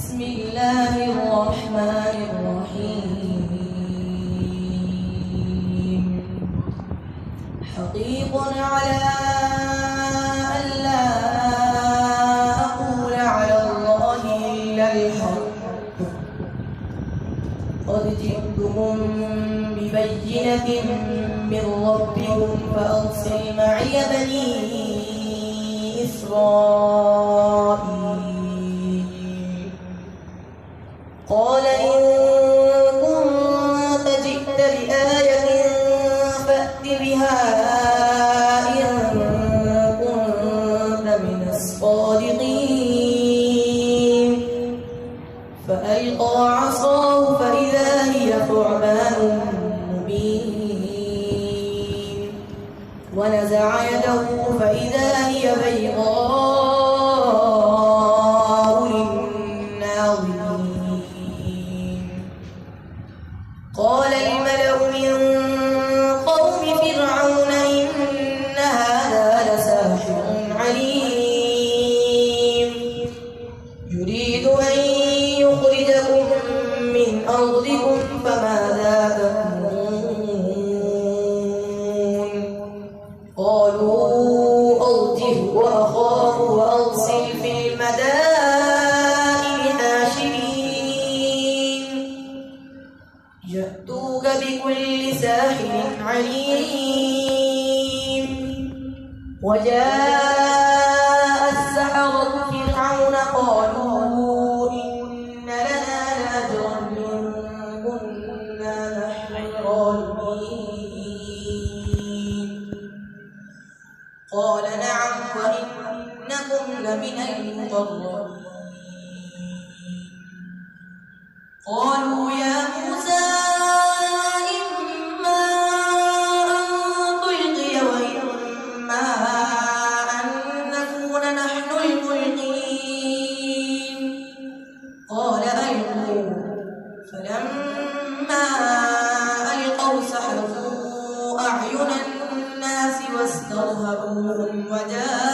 بسم الله الرحمن الرحيم حقيق على ألا أقول على الله إلا الحق قد جئتكم ببينة من ربكم فأرسل معي بني إسرائيل قال إن كنت جئت بآية فأت بها إن كنت من الصادقين فألقى عصاه فإذا هي ثعبان مبين ونزع يده فإذا هي بيضاء للناظرين قال الملأ من قوم فرعون إن هذا لساحر عليم يريد أن يخرجكم من أرضكم فماذا تأمرون قالوا أرجه وأخاه وأرسل في المدائن حاشرين يأتوك بكل ساحر عليم وجاء السحرة فرعون قالوا إن لنا لأجرا إن كنا نحن الغالبين قال نعم وإنكم لمن المقربين قالوا يا موسى إما أن تلقي وإما أن نكون نحن الملقين قال ألقوا فلما ألقوا سحروا أعين الناس واسترهبوهم وجاءوا